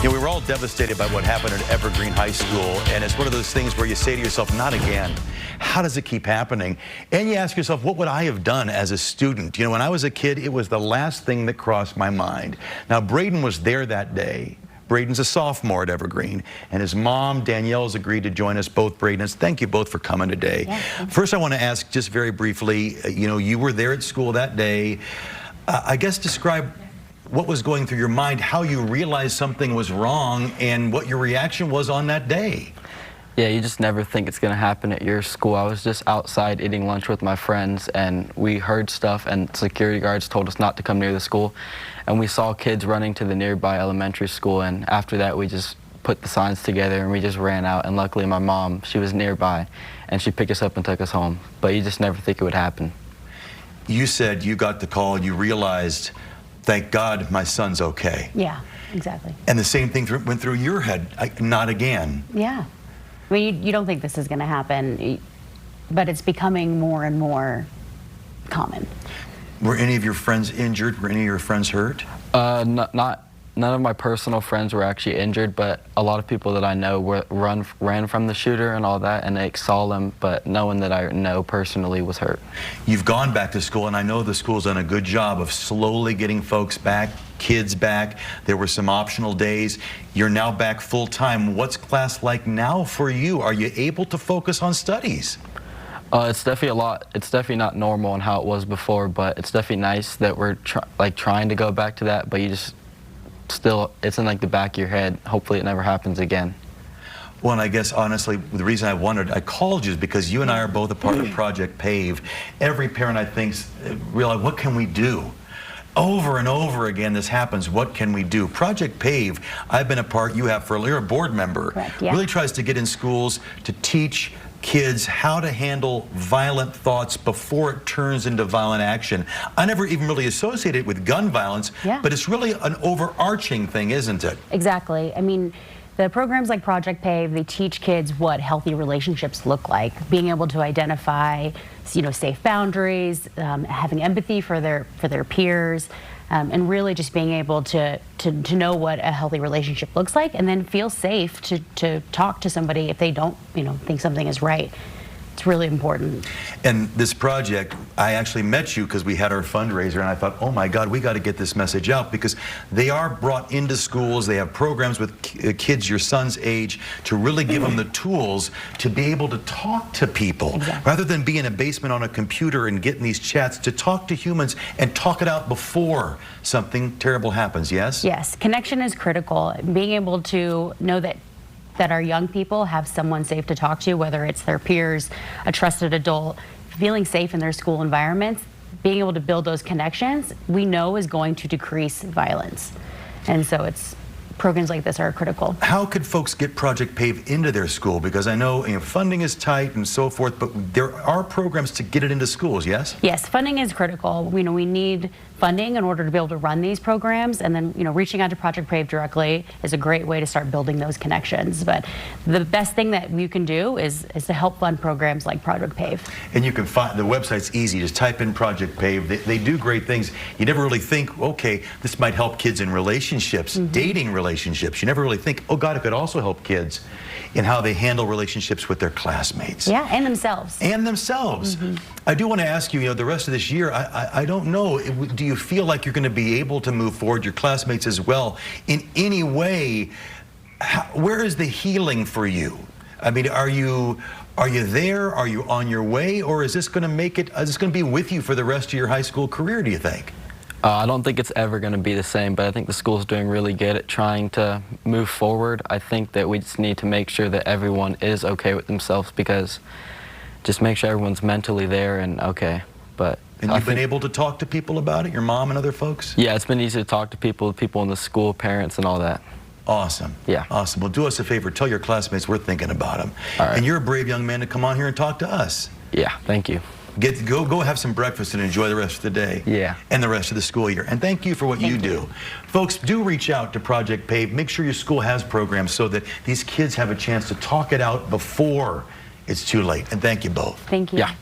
You know, we were all devastated by what happened at Evergreen High School, and it's one of those things where you say to yourself, not again. How does it keep happening? And you ask yourself, what would I have done as a student? You know, when I was a kid, it was the last thing that crossed my mind. Now, Braden was there that day. Braden's a sophomore at Evergreen, and his mom, Danielle, has agreed to join us both. Braden, thank you both for coming today. Yeah, first, I want to ask just very briefly, you know, you were there at school that day. I guess describe what was going through your mind, how you realized something was wrong, and what your reaction was on that day. Yeah, you just never think it's going to happen at your school. I was just outside eating lunch with my friends, and we heard stuff, and security guards told us not to come near the school. And we saw kids running to the nearby elementary school, and after that we just put the signs together and we just ran out. And luckily my mom, she was nearby, and she picked us up and took us home. But you just never think it would happen. You said you got the call, you realized, thank God my son's okay. Yeah, exactly. And the same thing went through your head, not again. Yeah. I mean, you don't think this is going to happen, but it's becoming more and more common. Were any of your friends injured? Were any of your friends hurt? None of my personal friends were actually injured, but a lot of people that I know ran from the shooter and all that, and they saw him, but no one that I know personally was hurt. You've gone back to school, and I know the school's done a good job of slowly getting folks back, kids back. There were some optional days. You're now back full time. What's class like now for you? Are you able to focus on studies? It's definitely not normal on how it was before, but it's definitely nice that we're trying to go back to that, but you just still, it's in like the back of your head. Hopefully it never happens again. Well, and I guess honestly, the reason I called you is because you and I are both a part of Project PAVE. Every parent, I think, realize, what can we do? Over and over again this happens. What can we do? Project PAVE, I've been a part, you have, for you're a board member. Correct, yeah. Really tries to get in schools to teach kids how to handle violent thoughts before it turns into violent action. I never even really associated it with gun violence, yeah. But it's really an overarching thing, isn't it? Exactly. I mean, the programs like Project PAVE, they teach kids what healthy relationships look like, being able to identify, you know, safe boundaries, having empathy for their peers, and really just being able to know what a healthy relationship looks like, and then feel safe to talk to somebody if they don't, you know, think something is right. It's really important. And this project, I actually met you because we had our fundraiser, and I thought, oh my God, we got to get this message out, because they are brought into schools. They have programs with kids your son's age to really give them the tools to be able to talk to people. Exactly. Rather than be in a basement on a computer and getting these chats, to talk to humans and talk it out before something terrible happens, yes? Yes, connection is critical. Being able to know that our young people have someone safe to talk to, whether it's their peers, a trusted adult, feeling safe in their school environments, being able to build those connections, we know is going to decrease violence. And so programs like this are critical. How could folks get Project PAVE into their school? Because I know, you know, funding is tight and so forth, but there are programs to get it into schools, yes? Yes, funding is critical. You know, we need funding in order to be able to run these programs, and then, you know, reaching out to Project PAVE directly is a great way to start building those connections. But the best thing that you can do is to help fund programs like Project PAVE. And you can find, the website's easy, just type in Project PAVE. They do great things. You never really think, okay, this might help kids in relationships, dating relationships. You never really think, oh God, it could also help kids in how they handle relationships with their classmates. Yeah, and themselves. And themselves. I do want to ask you, you know, the rest of this year, I don't know, do you feel like you're going to be able to move forward, your classmates as well, in any way? Where is the healing for you? I mean, are you there? Are you on your way? Or is this going to make it, is this going to be with you for the rest of your high school career, do you think? I don't think it's ever going to be the same, but I think the school's doing really good at trying to move forward. I think that we just need to make sure that everyone is okay with themselves, because just make sure everyone's mentally there and okay. But and you've been able to talk to people about it, your mom and other folks? Yeah, it's been easy to talk to people in the school, parents and all that. Awesome. Yeah. Awesome. Well, do us a favor. Tell your classmates we're thinking about them. All right. And you're a brave young man to come on here and talk to us. Yeah, thank you. Go have some breakfast and enjoy the rest of the day. Yeah. And the rest of the school year. And thank you for what you do. Folks, do reach out to Project PAVE. Make sure your school has programs so that these kids have a chance to talk it out before it's too late. And thank you both. Thank you. Yeah.